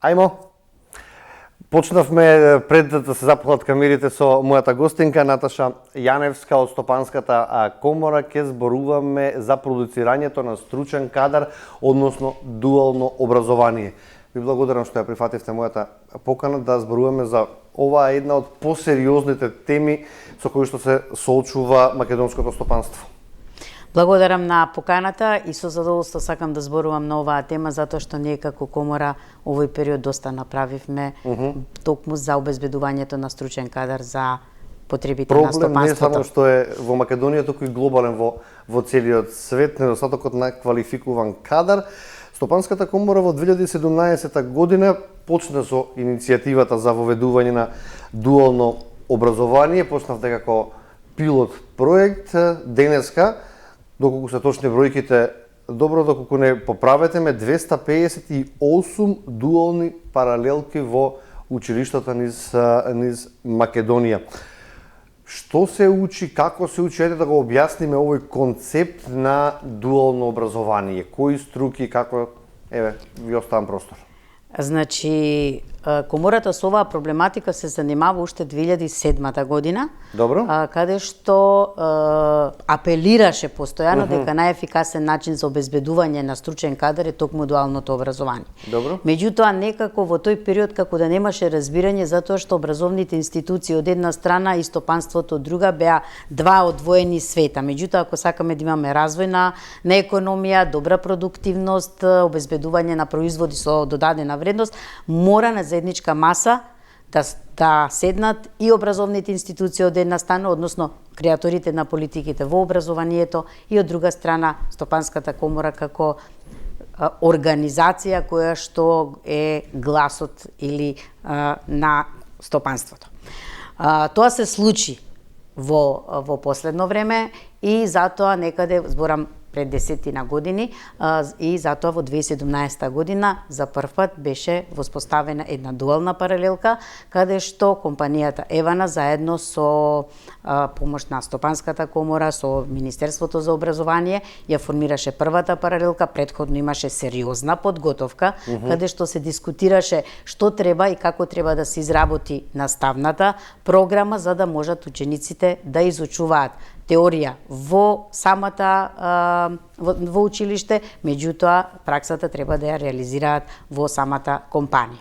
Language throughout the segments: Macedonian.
Ајмо. Почнавме пред да се запалат камерите со мојата гостинка Наташа Јаневска од Стопанската комора. Ќе зборуваме за продуцирањето на стручен кадар, односно дуално образование. Ви благодарам што ја прифативте мојата покана да зборуваме за оваа една од посериозните теми со кои што се соочува македонското стопанство. Благодарам на поканата и со задоволство сакам да зборувам на оваа тема затоа што ние како комора овој период доста направивме токму за обезбедувањето на стручен кадар за потребите на стопанството. Проблем не само што е во Македонија, туку и глобален во целиот свет, недостатокот на квалификуван кадар. Стопанската комора во 2017 година почна со иницијативата за воведување на дуално образование, почнавте како пилот проект. Денеска, доколку се точни бројките, добро доколку не поправете ме, 258 дуални паралелки во училиштата низ Македонија. Што се учи, како се учи, да го објасниме овој концепт на дуално образование, кои струки, како, ви оставам простор. Значи, комората со оваа проблематика се занимава уште 2007 година. Добро. Каде што апелираше постојано дека најефикасен начин за обезбедување на стручен кадар е токму дуалното образование. Добро. Меѓутоа, некако во тој период како да немаше разбирање затоа што образовните институции од една страна и стопанството од друга беа два одвоени света. Меѓутоа, ако сакаме да имаме развој на економија, добра продуктивност, обезбедување на производи со додадена вредност, мора на заедничка маса да седнат и образовните институции од една страна, односно креаторите на политиките во образованието, и од друга страна Стопанската комора како организација која што е гласот или на стопанството. Тоа се случи во последно време и затоа некаде, зборам пред 10 години, и затоа во 2017 година за прв пат беше воспоставена една дуална паралелка, каде што компанијата Евана заедно со помош на Стопанската комора, со Министерството за образование, ја формираше првата паралелка. Претходно имаше сериозна подготовка, каде што се дискутираше што треба и како треба да се изработи наставната програма за да можат учениците да изучуваат теорија во самата во училиште, меѓутоа праксата треба да ја реализираат во самата компанија.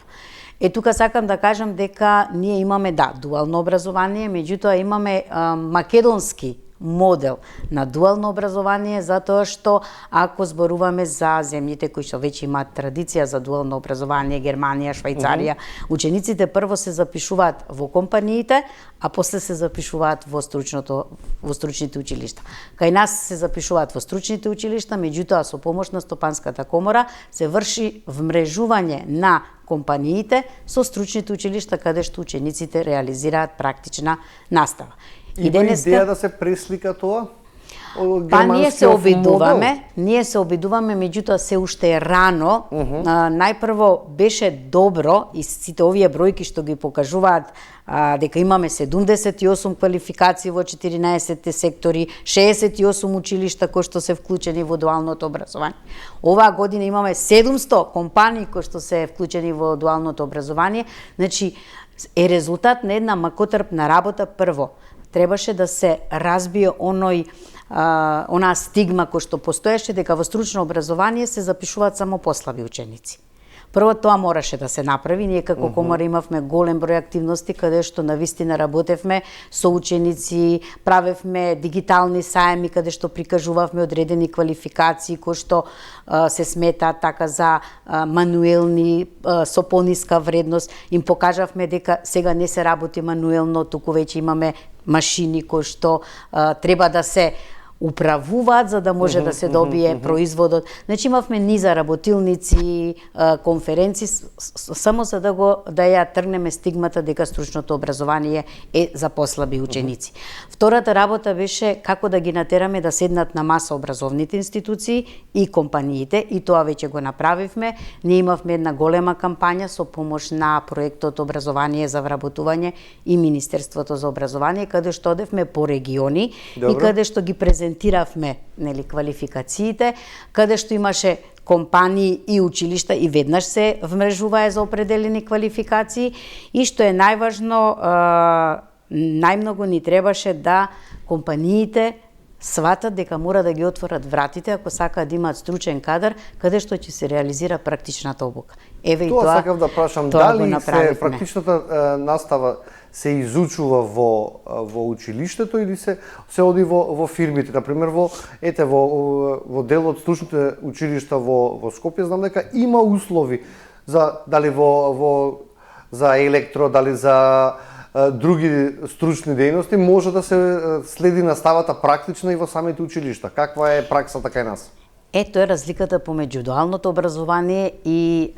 Тука сакам да кажам дека ние имаме дуално образование, меѓутоа имаме македонски модел на дуално образование, затоа што ако зборуваме за земјите кои што веќе имаат традиција за дуално образование, Германија, Швајцарија, учениците прво се запишуваат во компаниите, а после се запишуваат во стручните училишта. Кај нас се запишуваат во стручните училишта, меѓутоа со помош на Стопанската комора се врши вмрежување на компаниите со стручните училишта каде што учениците реализираат практична настава. Има идеја да се преслика тоа? Ние се обидуваме, меѓутоа се уште е рано. Најпрво беше добро и сите овие бројки што ги покажуваат дека имаме 78 квалификации во 14 сектори, 68 училишта кои што се вклучени во дуалното образование. Оваа година имаме 700 компании кои што се вклучени во дуалното образование. Значи, е резултат на една макотрпна работа. Прво, требаше да се разбие онаа стигма која што постоеше дека во стручно образование се запишуваат само послаби ученици. Прво тоа мораше да се направи. Ние како комора имавме голем број активности каде што навистина работевме со ученици, правевме дигитални саеми каде што прикажувавме одредени квалификации кои што се сметаат така за мануелни со пониска вредност. Им покажавме дека сега не се работи мануелно, туку веќе имаме машини кои што треба да се управуваат за да може да се добие производот. Значи имавме низа работилници, конференции само за да ја тргнеме стигмата дека стручното образование е за послаби ученици. Втората работа беше како да ги натераме да седнат на маса образовните институции и компаниите, и тоа веќе го направивме. Ние имавме една голема кампања со помош на проектот Образование за вработување и Министерството за образование, каде што одевме по региони и каде што ги презентиравме квалификациите, каде што имаше компании и училишта и веднаш се вмрежуваа за определени квалификации и што е најважно, најмногу ни требаше да компаниите сватат дека мора да ги отворат вратите ако сакаат да имаат стручен кадар каде што ќе се реализира практичната обука. Еве и тоа. Сакав да прашам, дали практичната настава се изучува во училиштето или се оди во фирмите, на пример во дел од стручните училишта во Скопје, знам дека има услови за дали за електро, дали за други стручни дејности, може да се следи наставата практична и во самите училишта. Каква е праксата кај нас? Тоа е разликата помеѓу дуалното образование и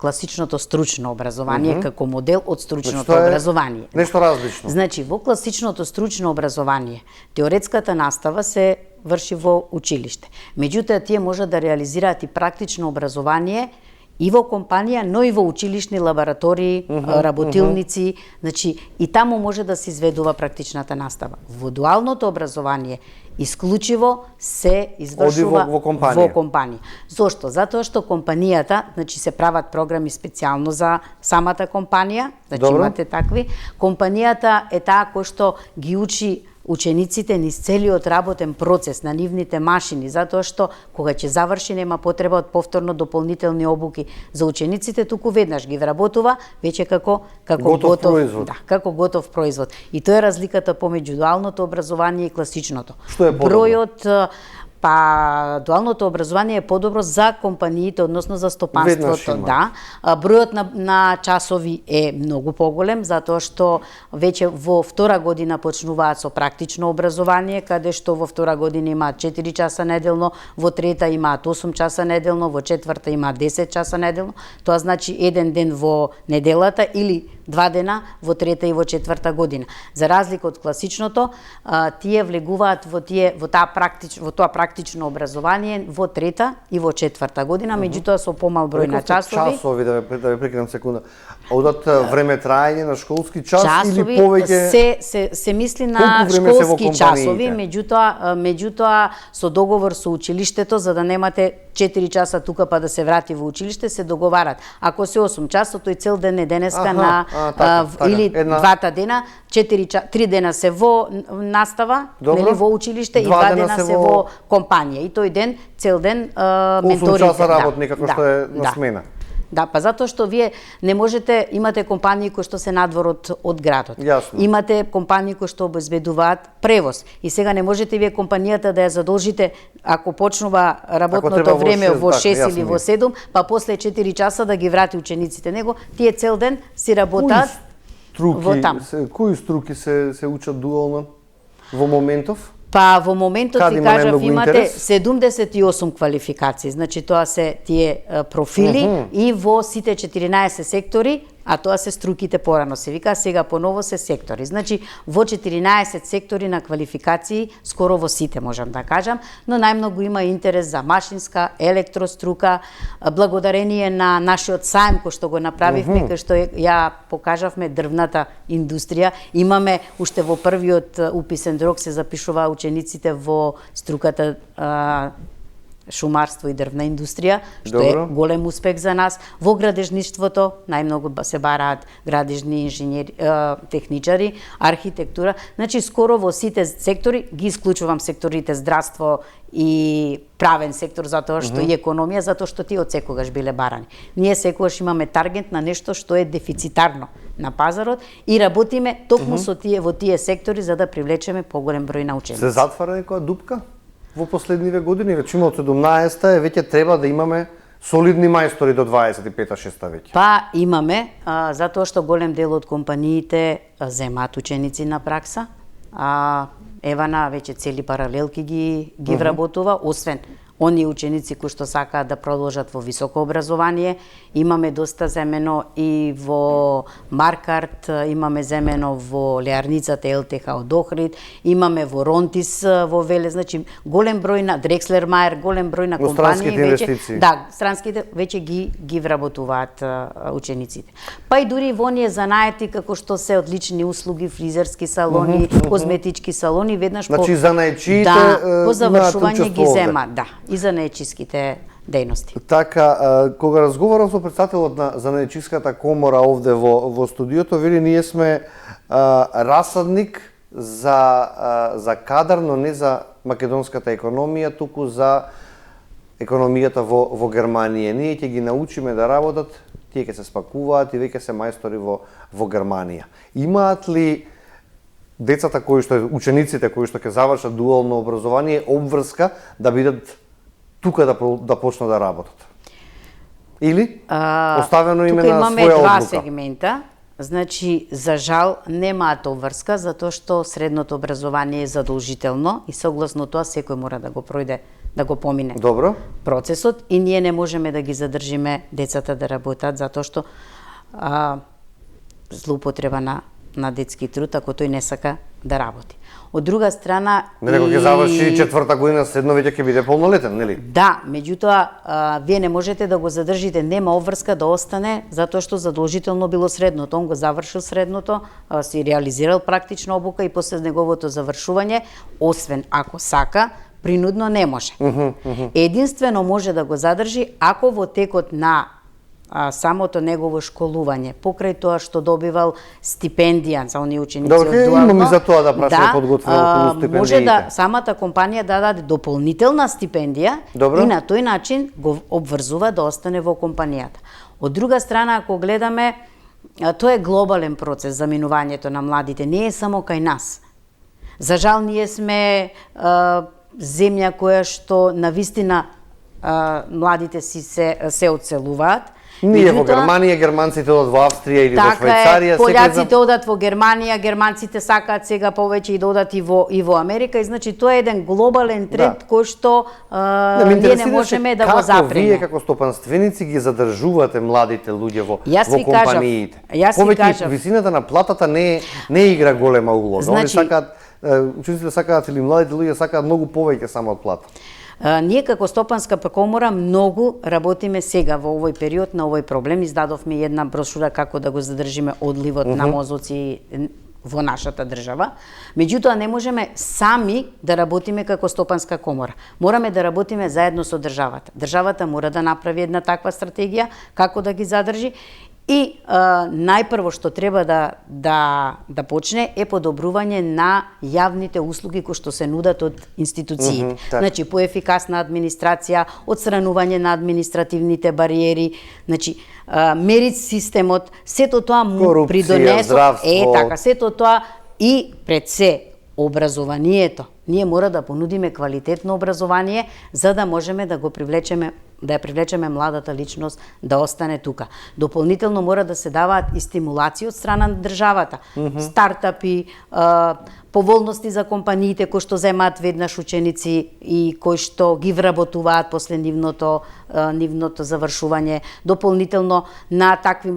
класичното стручно образование како модел од стручното образование. Нешто различно. Значи, во класичното стручно образование, теоретската настава се врши во училиште. Меѓутоа, тие може да реализираат и практично образование и во компанија, но и во училишни лаборатории, работилници, значи и таму може да се изведува практичната настава. Во дуалното образование исклучиво се извршува во компанија. Зошто? Затоа што компанијата, значи се прават програми специјално за самата компанија, значи имате такви. Компанијата е таа која што ги учи учениците низ целиот работен процес на нивните машини, затоа што кога ќе заврши нема потреба од повторно дополнителни обуки за учениците, туку веднаш ги вработува веќе како готов производ. Да, како готов производ. И тоа е разликата помеѓу дуалното образование и класичното. Што е подобро? Дуалното образование е подобро за компаниите, односно за стопанството, да. Бројот на часови е многу поголем, затоа што веќе во втора година почнуваат со практично образование, каде што во втора година имаат 4 часа неделно, во трета имаат 8 часа неделно, во четврта имаат 10 часа неделно. Тоа значи еден ден во неделата или 2 дена во трета и во четврта година. За разлика од класичното, тие влегуваат во тоа практично образование во трета и во четврта година, меѓутоа со помал број на часови. Часови, да ве прекинам секунда. Одат време траење на школски час или повеќе? Се мисли на школски часови, меѓутоа со договор со училиштето, за да немате 4 часа тука па да се врати во училиште, се договарат. Ако се 8 часа, тој цел ден е денеска или 2 дена, 3 дена се во настава, нели во училиште и 2 дена се во компанија. И тој ден, цел ден менторите. 8 часа работник како што е на смена. Да, па затоа што вие не можете, имате компании кои што се надвор од градот. Јасно. Имате компании кои што обезбедуваат превоз. И сега не можете вие компанијата да ја задолжите ако почнува работното време во 6 или во 7, па после 4 часа да ги врати учениците. Него тие цел ден си работат во таму. Кои струки се учат дуално во моментов? Па во моментот ти кажав имате 78 квалификации, значи тоа се тие профили и во сите 14 сектори, а тоа се струките порано се вика, сега поново се сектори. Значи во 14 сектори на квалификации, скоро во сите можам да кажам, но најмногу има интерес за машинска, електрострука, благодарение на нашиот саем кој што го направивме, кој што ја покажавме дрвната индустрија. Имаме уште во првиот уписен рок се запишува учениците во струката шумарство и дрвна индустрија, што е голем успех за нас. Во градежништвото најмногу се бараат градежни инженери, техничари, архитектура. Значи скоро во сите сектори, ги исклучувам секторите здравство и правен сектор затоа што и економија, затоа што тие од секогаш биле барани. Ние секогаш имаме таргет на нешто што е дефицитарно на пазарот и работиме токму со во тие сектори за да привлечеме поголем број на ученици. Се затвара некоја дупка во последниве години? Речимо од 17-та веќе треба да имаме солидни мајстори до 25-6-та веќе. Па имаме, затоа што голем дел од компаниите земаат ученици на пракса. Евана веќе цели паралелки ги вработува, освен оние ученици кои што сакаат да продолжат во високо образование. Имаме доста земено и во Маркарт, имаме земено во леарницата ЛТХ од Охрид, имаме во Ронтис во Веле, значи голем број на Дрекслер Мајер, голем број на компании веќе странските веќе ги вработуваат учениците. Па и дури во оние занаети како што се одлични услуги, фризерски салони, козметички салони, веднаш значи занаечиите по завршување ги зема, да. И за занаечиските дејности. Така, кога разговарав со претставителот на Занаечиската комора овде во студиото, вели ние сме расадник за кадар, но не за македонската економија, туку за економијата во Германија. Ние ќе ги научиме да работат, тие ќе се спакуваат и веќе се мајстори во Германија. Имаат ли децата учениците кои што ќе завршат дуално образование обврска да бидат тука да почнат да работат? Или оставено име на своја одлука? Тука имаме два сегмента. Значи, за жал, немаат обврска, затоа што средното образование е задолжително и согласно тоа секој мора да го пројде, да го помине. Добро. Процесот и ние не можеме да ги задржиме децата да работат затоа што злоупотреба на детски труд ако тој не сака да работи. Од друга страна, Некој ќе заврши 4-та година седно веќе ќе биде полнолетен, нели? Да, меѓутоа вие не можете да го задржите, нема обврска да остане затоа што задолжително било средното. Он го завршил средното, си реализирал практична обука и после неговото завршување, освен ако сака, принудно не може. Единствено може да го задржи ако во текот на самото негово школување, покрај тоа што добивал стипендија за оние ученици од дуално. Имам и за тоа да прашам подготвено околу стипендиите. Може да самата компанија да даде дополнителна стипендија. Добро. И на тој начин го обврзува да остане во компанијата. Од друга страна, ако гледаме, тоа е глобален процес за минувањето на младите, не е само кај нас. За жал, ние сме земја која што навистина младите си се одселуваат. Ние во Германија, германците одат во Австрија или во Швајцарија. Пољаците одат во Германија, германците сакаат сега повеќе и да одат и во Америка. И значи тоа е еден глобален тренд кој што ние не можеме да го запреме. Како вие како стопанственици ги задржувате младите луѓе во компаниите? Повеќе висината на платата не игра голема улога. Значи, учениците сакаат или младите луѓе сакаат многу повеќе само од плата. Ние како Стопанска комора многу работиме сега во овој период на овој проблем. Издадовме една брошура како да го задржиме одливот на мозоци во нашата држава. Меѓутоа не можеме сами да работиме како Стопанска комора. Мораме да работиме заедно со државата. Државата мора да направи една таква стратегија како да ги задржи. И најпрво што треба да почне е подобрување на јавните услуги кои што се нудат од институциите. Значи поефикасна администрација, отстранување на административните бариери, значи мерит системот, сето тоа му придонесува сето тоа и пред се образованието. Ние мора да понудиме квалитетно образование за да можеме да го привлечеме ја привлечеме младата личност да остане тука. Дополнително мора да се даваат и стимулации од страна на државата. Стартапи, поволности за компаниите кои што земаат веднаш ученици и кои што ги вработуваат после нивното завршување. Дополнително на такви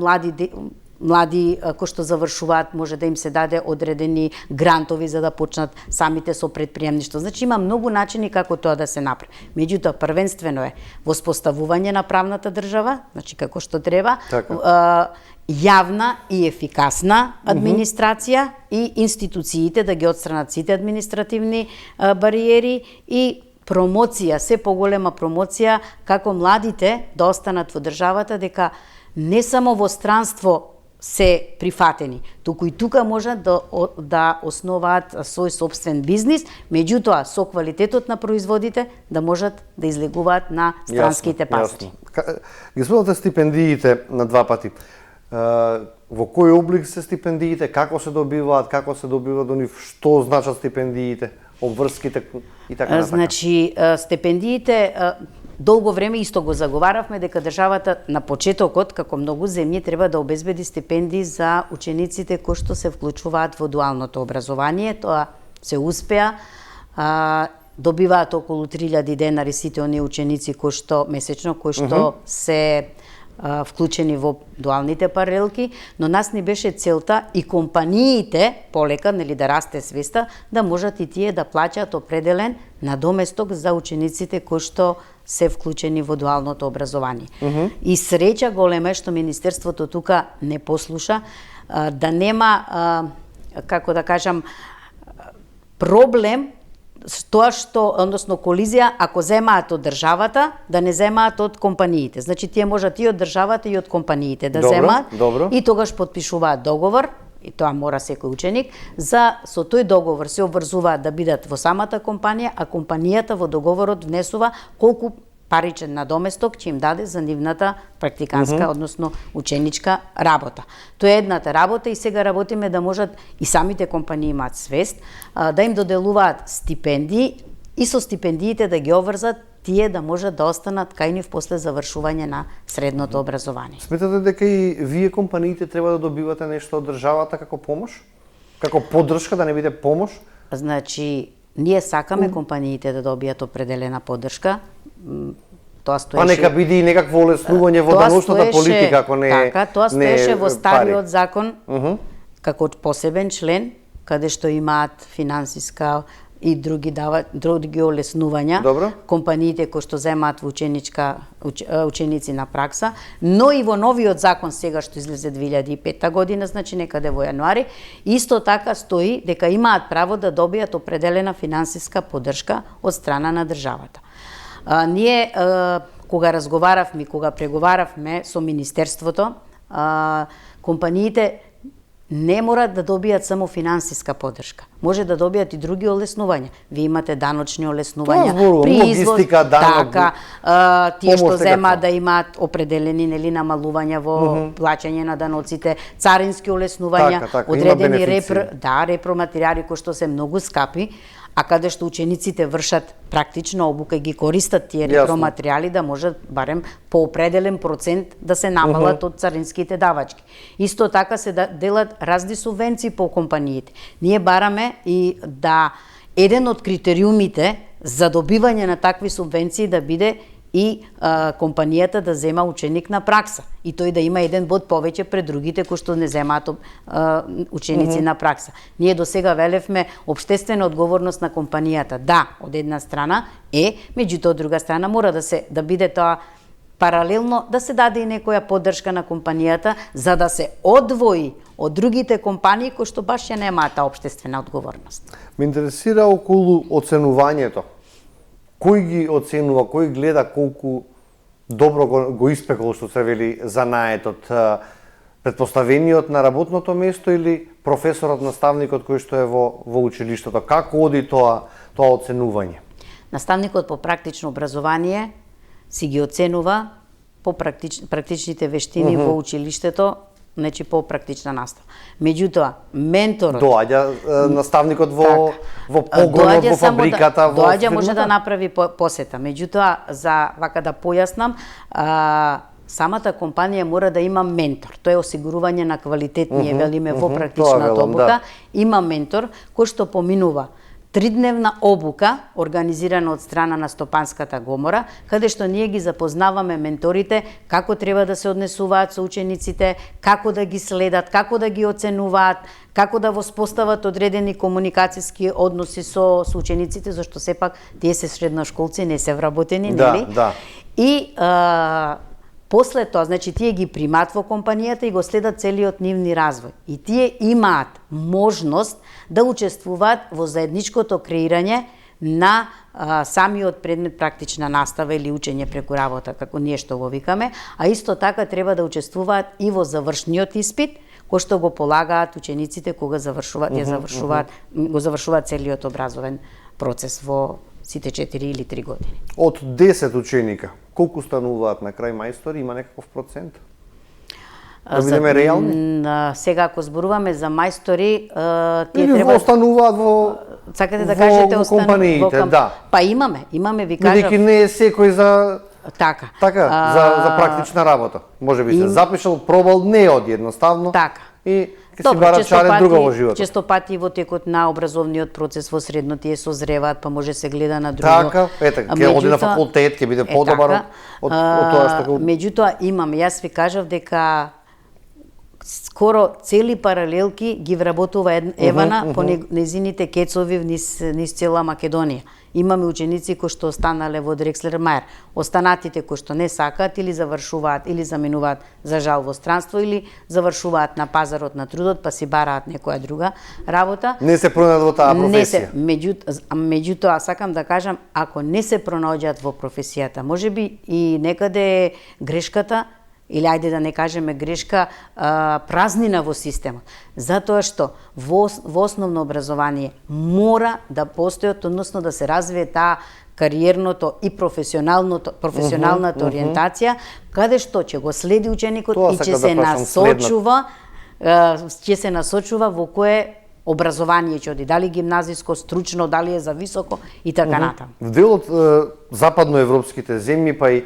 млади кои што завршуваат може да им се даде одредени грантови за да почнат самите со претприемништво. Значи има многу начини како тоа да се направи. Меѓутоа првенствено е воспоставување на правната држава, значи како што треба, јавна и ефикасна администрација и институциите да ги отстранат сите административни бариери и промоција, се поголема промоција како младите да останат во државата, дека не само во странство се прифатени, туку и тука можат да основаат свој собствен бизнис, меѓутоа со квалитетот на производите да можат да излегуваат на странските пазари. Ги спомнате стипендиите на два пати. Во кој облик се стипендиите, како се добиваат до нив, што значат стипендиите, обврските и така натака? Значи, стипендиите долго време исто го заговаравме дека државата на почетокот, како многу земји, треба да обезбеди стипендии за учениците кои што се вклучуваат во дуалното образование. Тоа се успеа. Добиваат околу 3000 денари сите оние ученици кои што месечно се вклучени во дуалните паралелки, но нас ни беше целта и компаниите полека, нели, да расте свеста, да можат и тие да плаќаат определен надоместок за учениците кои што се вклучени во дуалното образование. И среќа голема е што Министерството тука не послуша, да нема, како да кажам, проблем тоа што, односно колизија, ако земаат од државата, да не земаат од компаниите. Значи тие можат и од државата и од компаниите да земаат и тогаш подпишуваат договор, и тоа мора секој ученик, со тој договор се обврзуваат да бидат во самата компанија, а компанијата во договорот внесува колку паричен надоместок ќе им даде за нивната практиканска, односно ученичка работа. Тоа е едната работа и сега работиме да можат и самите компании имаат свест, да им доделуваат стипендии и со стипендиите да ги обврзат тие да можат да останат кај нив после завршување на средното образование. Сметате дека и вие компаниите треба да добивате нешто од државата како помош? Како поддршка, да не биде помош? Значи, ние сакаме компаниите да добијат определена поддршка. Тоа стоеше. Па нека биде и некакво олеснување во даночната политика, ако не така, тоа стоеше во стариот закон како посебен член, каде што имаат финансиска и други олеснувања. Добро. Компаниите кои што земаат во ученици на пракса, но и во новиот закон сега што излезе 2005 година, значи некаде во јануари, исто така стои дека имаат право да добијат определена финансиска поддршка од страна на државата. Ние кога разговаравме, кога преговаравме со Министерството, компаниите не мора да добијат само финансиска поддршка. Може да добијат и други олеснувања. Вие имате даночни олеснувања, при извоз, така, тие што земаат да имаат определени намалувања во плаќање на даноците, царински олеснувања, одредени репроматеријали кои што се многу скапи, а каде што учениците вршат практична обука и ги користат тие репроматеријали да можат барем по определен процент да се намалат од царинските давачки. Исто така се делат разни субвенции по компаниите. Ние бараме и да еден од критериумите за добивање на такви субвенции да биде и компанијата да зема ученик на пракса и тој да има еден бод повеќе пред другите кои што не земаат ученици на пракса. Ние до сега велевме општествена одговорност на компанијата. Да, од една страна меѓутоа од друга страна мора да биде тоа паралелно да се даде и некоја поддршка на компанијата за да се одвои од другите компании кои што баш ја немаат таа општествена одговорност. Ме интересира околу оценувањето. Кој ги оценува, кој гледа колку добро го испекол, што се вели, занаетот, претпоставениот на работното место или професорот, наставникот кој што е во училиштето? Како оди тоа оценување? Наставникот по практично образование си ги оценува по практичните вештини во училиштето, значи по практична настава. Меѓутоа, менторот доаѓа наставникот во погонот, во фабриката, во доаѓа може да направи посета. Меѓутоа, за вака да појаснам, самата компанија мора да има ментор. Тоа е осигурување на квалитет, ние велиме во практичната обука. Има ментор кој што поминува 3-дневна обука, организирана од страна на Стопанската комора, каде што ние ги запознаваме менторите како треба да се однесуваат со учениците, како да ги следат, како да ги оценуваат, како да воспостават одредени комуникацијски односи со учениците, зашто сепак тие се средношколци, не се вработени, нели? Да. И после тоа, значи, тие ги примаат во компанијата и го следат целиот нивни развој. И тие имаат можност да учествуваат во заедничкото креирање на самиот предмет практична настава или учење преку работа, како ние што го викаме, а исто така треба да учествуваат и во завршниот испит, кој што го полагаат учениците кога го завршуваат целиот образовен процес во сите 4 или 3 години. Од 10 ученика, колку стануваат на крај мајстори, има некаков процент? Да бидеме реални? Сега ако зборуваме за мајстори, тие или треба остануваат во сакате да кажете во компаниите, да. Па имаме, ви кажав. Бидејќи не е секој за така за практична работа. Може би се запишал, пробал, не оди едноставно. Така. И ќе си бара чарен друго во животот. Често пати во текот на образовниот процес во средно тие созреваат, па може се гледа на друго. Така, ќе оди на факултет, ќе биде подобар од тоа што го... Меѓутоа имаме, јас ви кажав дека скоро цели паралелки ги вработува Евана по незините кецови низ цела Македонија. Имаме ученици кои што останале во Дрекслер Мајер. Останатите кои што не сакаат или завршуваат или заменуваат за жал во странство или завршуваат на пазарот на трудот па си бараат некоја друга работа. Не се пронајдат во таа професија. Меѓутоа сакам да кажам, ако не се пронаоѓаат во професијата, можеби и некаде е грешката, или ајде да не кажеме грешка, празнина во системот. Затоа што во основно образование мора да постојат, односно да се развие таа кариерното и професионалната ориентација, каде што ќе го следи ученикот и ќе се насочува во кое образование ќе оди, дали гимназиско, стручно, дали е за високо и така натаму. В дел од западноевропските земји, па и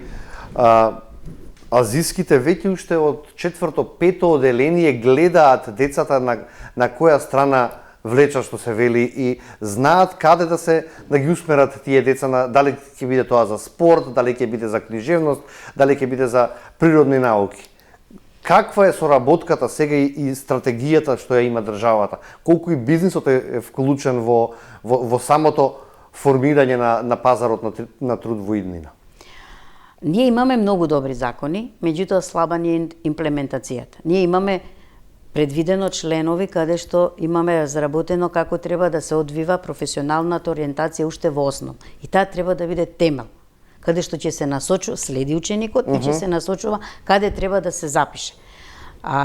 азиските веќе уште од 4-5 оделение гледаат децата на која страна влеча, што се вели, и знаат каде да ги усмерат тие деца, дали ќе биде тоа за спорт, дали ќе биде за книжевност, дали ќе биде за природни науки. Каква е соработката сега и стратегијата што ја има државата? Колку и бизнисот е вклучен во самото формирање на пазарот на труд во иднина? Ние имаме многу добри закони, меѓутоа слаба ни е имплементацијата. Ние имаме предвидено членови каде што имаме разработено како треба да се одвива професионалната ориентација уште во основ. И таа треба да биде темел, каде што ќе се насочува, следи ученикот и ќе се насочува каде треба да се запише.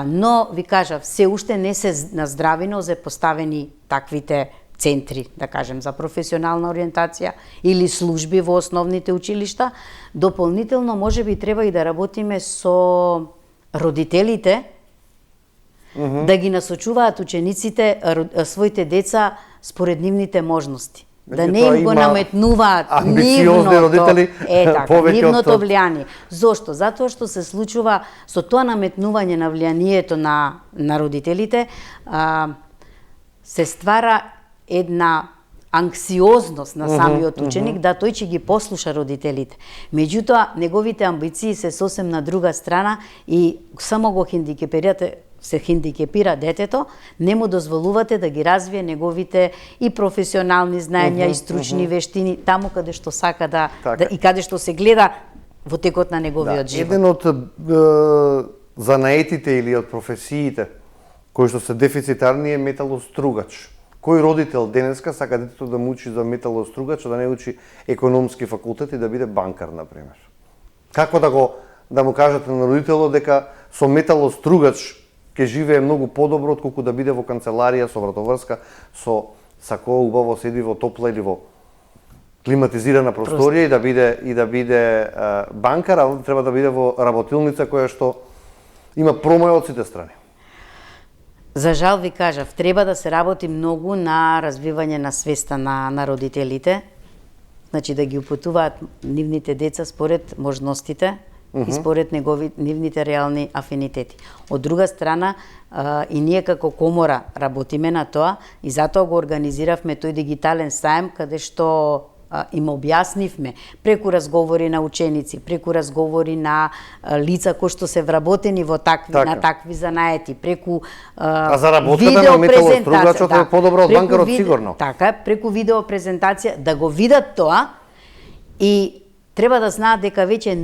Но, ви кажав, се уште не се наздравено за поставени таквите центри, да кажем, за професионална ориентација или служби во основните училишта. Дополнително, може би треба и да работиме со родителите, да ги насочуваат учениците, своите деца, според нивните можности. Да не им го наметнуваат нивното влијание. Зошто? Затоа што се случува со тоа наметнување на влијанието на родителите, се ствара една анксиозност на самиот ученик да тој ќе ги послуша родителите. Меѓутоа, неговите амбиции се сосем на друга страна и само го се хендикепира детето, не му дозволувате да ги развие неговите и професионални знаења и стручни вештини таму каде што сака и каде што се гледа во текот на неговиот живот. Еден од занаетите или од професиите кои што се дефицитарни е металостругач. Кој родител денеска сака детето да му учи за металостругач, да не учи економски факултет и да биде банкар, например? Како да му кажете на родителот дека со металостругач ќе живее многу подобро отколку да биде во канцеларија со вратоврска, со сако убаво седи во топла или во климатизирана просторија и да биде банкар, а треба да биде во работилница која што има промоја од сите страни. За жал ви кажав, треба да се работи многу на развивање на свеста на родителите, значи да ги упатуваат нивните деца според можностите и според нивните реални афинитети. Од друга страна, и ние како комора работиме на тоа и затоа го организиравме тој дигитален саем каде што им објаснивме преку разговори на ученици, преку разговори на лица кои што се вработени во на такви занаети, преку за работката на металостругачот е подобро од банкарот сигурно. Така, преку видео презентација да го видат тоа и треба да знаат дека веќе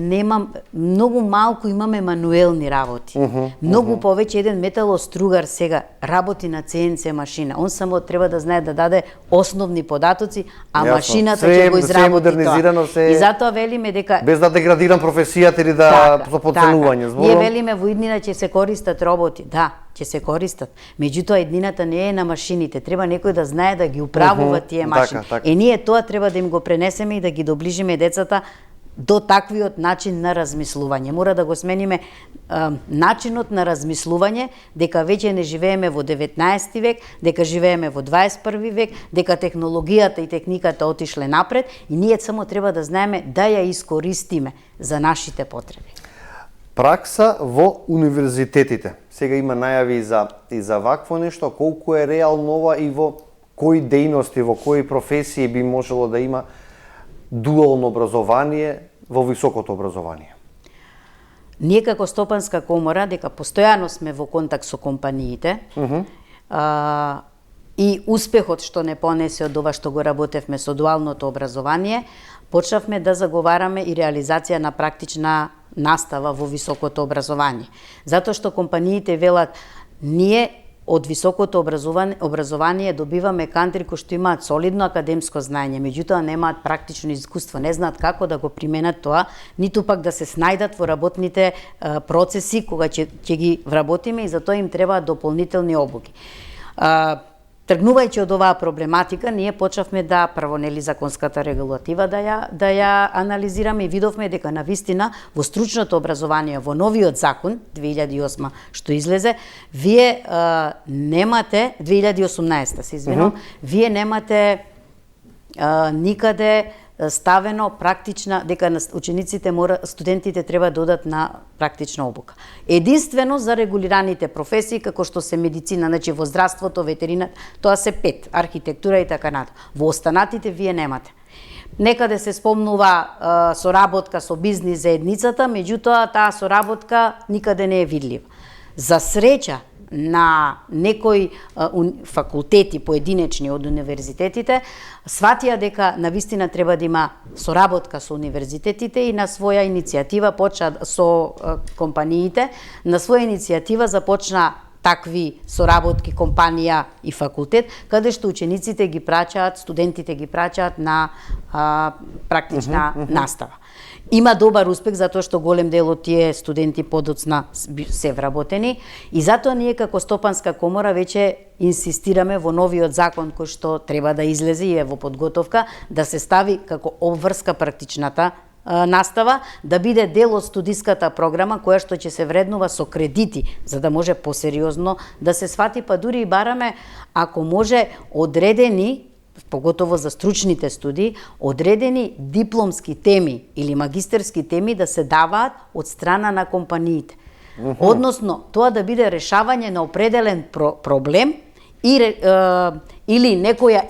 многу малку имаме мануелни работи. Многу повеќе еден металостругар сега работи на CNC машина. Он само треба да знае да даде основни податоци, а машината ќе го изработи тоа. И затоа велиме дека без да деградирам професијата или да со потценување. Ние велиме во иднина ќе се користат роботи. Да, ќе се користат. Меѓутоа иднината не е на машините, треба некој да знае да ги управува тие машини. Ние тоа треба да им го пренесеме и да ги доближиме децата до таквиот начин на размислување. Мора да го смениме начинот на размислување, дека веќе не живееме во 19 век, дека живееме во 21 век, дека технологијата и техниката отишле напред и ние само треба да знаеме да ја искористиме за нашите потреби. Пракса во универзитетите. Сега има најави и за вакво нешто, колку е реално ова и во кои дејности, во кои професии би можело да има дуално образование во високото образование? Ние како Стопанска комора, дека постојано сме во контакт со компаниите, и успехот што не понесе од ова што го работевме со дуалното образование, почнавме да заговараме и реализација на практична настава во високото образование. Затоа што компаниите велат, ние од високото образование добиваме кадри кои што имаат солидно академско знаење, меѓутоа немаат практично искуство, не знаат како да го применат тоа, ниту пак да се снајдат во работните процеси кога ќе ги вработиме, и затоа им требаат дополнителни обуки. Тргнувајќи од оваа проблематика, ние почнавме да прво нели законската регулатива да ја анализираме и видовме дека навистина во стручното образование, во новиот закон 2008 што излезе, вие немате 2018 се извинувам, вие немате никаде ставено практична, дека учениците студентите треба да одат на практична обука. Единствено за регулираните професии како што се медицина, значи во здравството, ветерина, тоа се 5, архитектура и така натаму. Во останатите вие немате. Некаде се спомнува соработка со бизнис заедницата, меѓутоа таа соработка никаде не е видлива. За среќа на некои факултети поединечни од универзитетите сватија дека навистина треба да има соработка со универзитетите и на своја иницијатива почна со компаниите, на своја иницијатива започна такви соработки компанија и факултет, каде што учениците ги праќаат, студентите ги праќаат на практична настава. Има добар успех затоа што голем дел од тие студенти подоцна се вработени, и затоа ние како Стопанска комора веќе инсистираме во новиот закон кој што треба да излезе и е во подготовка, да се стави како обврска практичната настава, да биде дел од студиската програма која што ќе се вреднува со кредити, за да може посериозно да се свати, па дури и бараме ако може одредени, поготово за стручните студии, одредени дипломски теми или магистерски теми да се даваат од страна на компаниите. Односно, тоа да биде решавање на определен проблем или некоја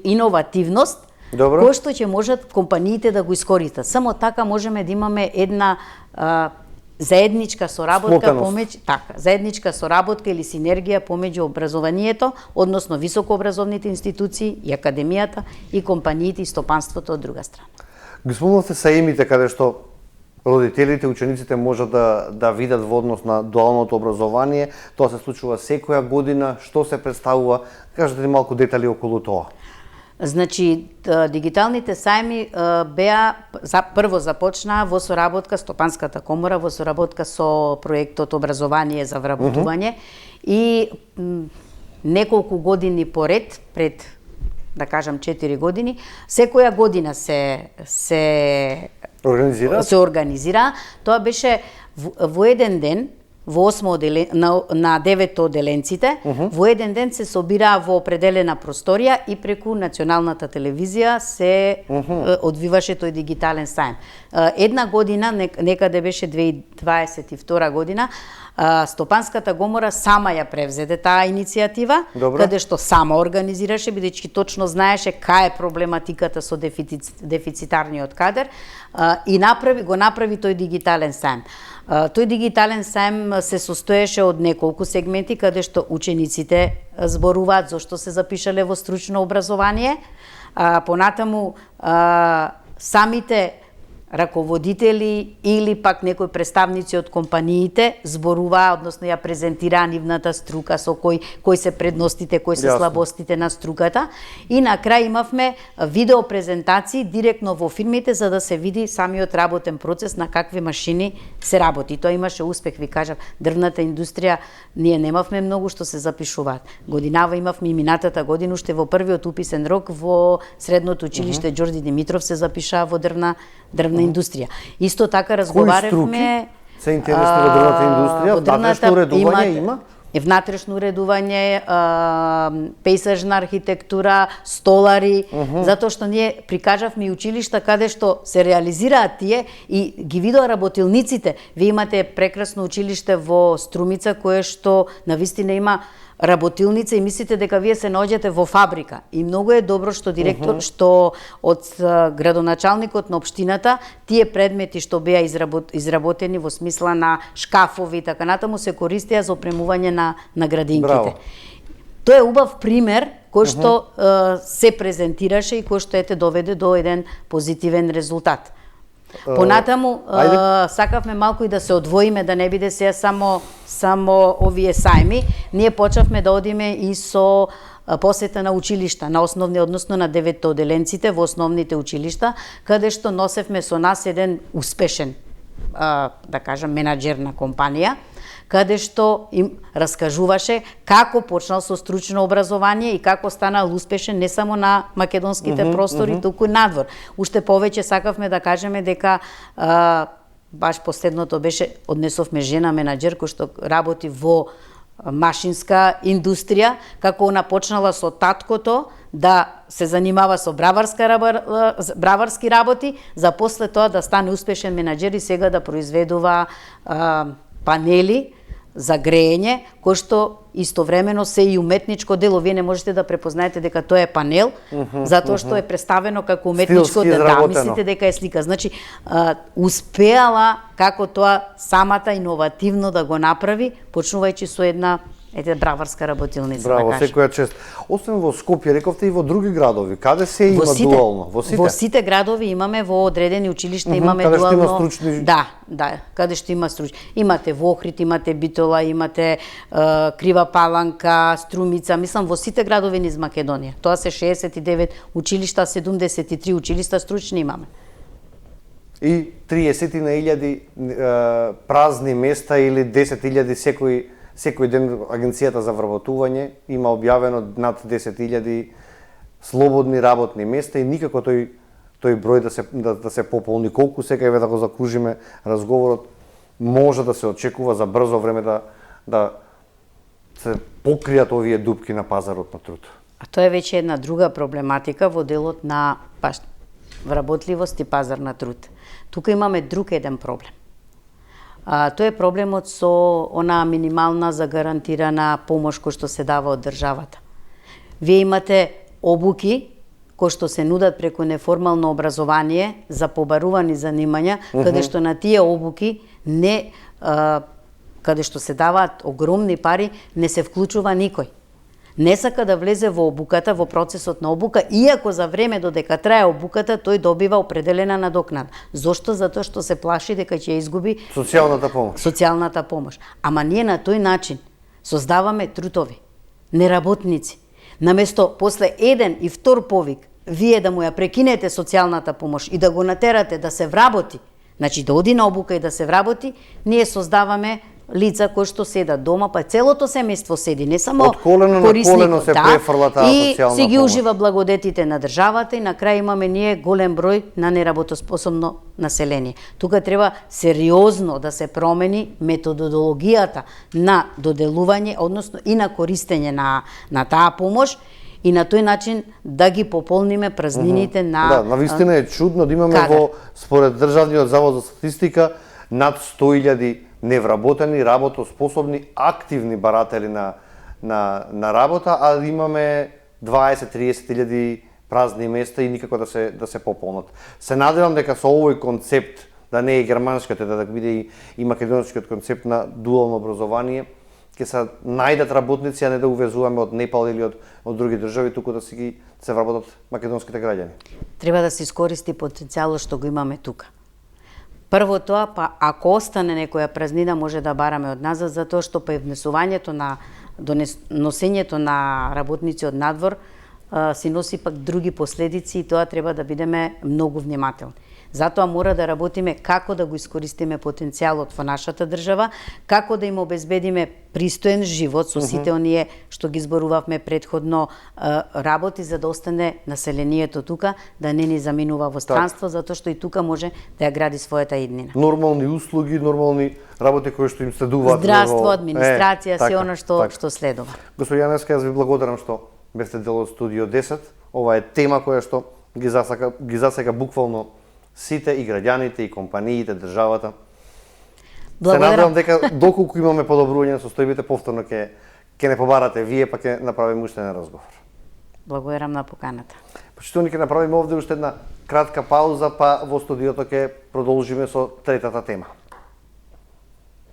иновативност, кој што ќе можат компаниите да го искористат. Само така можеме да имаме една заедничка соработка заедничка соработка или синергија помеѓу образованието, односно високообразовните институции и академијата и компаниите и стопанството од друга страна. Ги спомнавте саимите каде што родителите, учениците можат да видат во однос на дуалното образование, тоа се случува секоја година, што се представува, кажете ни малку детали околу тоа. Значи, дигиталните сајми беа прво започнаа во соработка Стопанската комора, во соработка со проектот Образование за вработување, и неколку години поред, пред да кажам 4 години, секоја година се организира. Тоа беше во еден ден, во 8 на 9 оделенците, во еден ден се собираа во определена просторија и преку националната телевизија се одвиваше тој дигитален сајм. Една година, некаде беше 2022 година, Стопанската комора сама ја превзеде таа иницијатива, каде што сама организираше, бидејќи точно знаеше кај е проблематиката со дефицитарниот кадар, и го направи тој дигитален сајм. Тој дигитален сајм се состоеше од неколку сегменти, каде што учениците зборуваат зошто се запишале во стручно образование, понатаму самите раководители или пак некои представници од компаниите зборуваа, односно ја презентираа нивната струка, со кои се предностите, кои се слабостите на струката, и на крај имавме видео презентации директно во фирмите за да се види самиот работен процес на какви машини се работи. Тоа имаше успех, ви кажав, дрвната индустрија ние немавме многу што се запишуваат. Годинава имавме и минатата година уште во првиот уписен рок во средното училиште Ѓорѓи Димитров се запишаа во дрвна индустрија. Исто така разговаревме... Кои струки се интересни во дрвната индустрија? Внатрешно уредување има? Внатрешно уредување, пејзажна архитектура, столари, затоа што ние прикажавме и училишта каде што се реализираат тие и ги видоа работилниците. Вие имате прекрасно училиште во Струмица кое што навистина има работилница и мислите дека вие се наоѓате во фабрика. И многу е добро што директор, што од градоначалникот на општината тие предмети што беа изработени во смисла на шкафови и така натаму се користеа за опремување на градинките. Браво. Тоа е убав пример кој што се презентираше и кој што ете доведе до еден позитивен резултат. Понатаму сакавме малку и да се одвоиме, да не биде сега само овие сајми. Ние почнавме да одиме и со посета на училишта, на основни, односно на 9 оделенците во основните училишта, каде што носевме со нас еден успешен, да кажам, менаџер на компанија, каде што им раскажуваше како почнал со стручно образование и како станал успешен не само на македонските простори, туку и надвор. Уште повеќе сакавме да кажеме дека баш последното беше, однесовме жена менаџер кој што работи во машинска индустрија, како она почнала со таткото да се занимава со браварски работи, за после тоа да стане успешен менаџер и сега да произведува панели за греење, кој што истовремено се и уметничко дело. Вие не можете да препознаете дека тоа е панел, затоа што е представено како уметничко дело. Да, мислите дека е слика. Значи, успеала како тоа самата иновативно да го направи, почнувајќи со една браварска работилница. Браво, да кажем. секоја чест. Освен во Скопје, рековте и во други градови. Каде се има дуално? Во сите градови имаме, во одредени училишта имаме каде дуално. Каде што има стручни? Да, каде што има стручни. Имате во Охрид, имате Битола, имате Крива Паланка, Струмица, мислам во сите градови низ Македонија. Тоа се 69 училишта, 73 училишта стручни имаме. И 30.000 празни места или 10.000 секој ден Агенцијата за вработување има објавено над 10.000 слободни работни места и никако тој број да се пополни. Колку сега еве да го закружиме разговорот, може да се очекува за брзо време да се покријат овие дупки на пазарот на труд. А тоа е веќе една друга проблематика во делот на вработливост и пазар на труд. Тука имаме друг еден проблем. Тоа е проблемот со она минимална загарантирана помош кој што се дава од државата. Вие имате обуки кои што се нудат преку неформално образование за побарувани занимања, каде што на тие обуки каде што се даваат огромни пари, не се вклучува никој. Не сака да влезе во обуката, во процесот на обука, иако за време додека трае обуката, тој добива определена надокнада. Зошто? Затоа што се плаши дека ќе изгуби социјалната помош. Ама ние на тој начин создаваме трутови, неработници. Наместо после еден и втор повик, вие да му ја прекинете социјалната помош и да го натерате да се вработи, значи да оди на обука и да се вработи, ние создаваме лица кои што седат дома, па целото семејство седи, не само корисникот, се префрла таа социјална помош. И си ги ужива благодетите на државата и на крај имаме ние голем број на неработоспособно население. Тука треба сериозно да се промени методологијата на доделување, односно и на користење на таа помош, и на тој начин да ги пополниме празнините на... Да, навистина е чудно да имаме според Државниот завод за статистика, над 100.000 невработени, работоспособни, активни баратели на работа, а имаме 20-30.000 празни места и никако да се пополнат. Се надевам дека со овој концепт, да не е германскиот, да биде и македонскиот концепт на дуално образование, ќе се најдат работници, а не да увезуваме од Непал или од други држави, туку да се вработат македонските граѓани. Треба да се искористи потенцијалот што го имаме тука. Прво тоа, па ако остане некоја празнина, може да бараме од назад, затоа што па носењето на работници од надвор си носи пак други последици и тоа треба да бидеме многу внимателни. Затоа мора да работиме како да го искористиме потенцијалот во нашата држава, како да им обезбедиме пристоен живот со сите оние што ги зборувавме претходно работи, за да остане населението тука, да не ни заминува во странство, затоа што и тука може да ја гради својата иднина. Нормални услуги, нормални работи кои што им следуваат. Здравство, администрација, се она што следува. Господи Јаневска, јас ви благодарам што бевте дел од Студио 10. Ова е тема која што ги засека буквално сите, и граѓаните, и компаниите, државата. Се надевам дека доколку имаме подобрување на состојбите, повторно ќе ќе не побарате вие, па ќе направиме уште еден разговор. Благодарам на поканата. Почитувани, ќе направиме овде уште една кратка пауза, па во студиото ќе продолжиме со третата тема.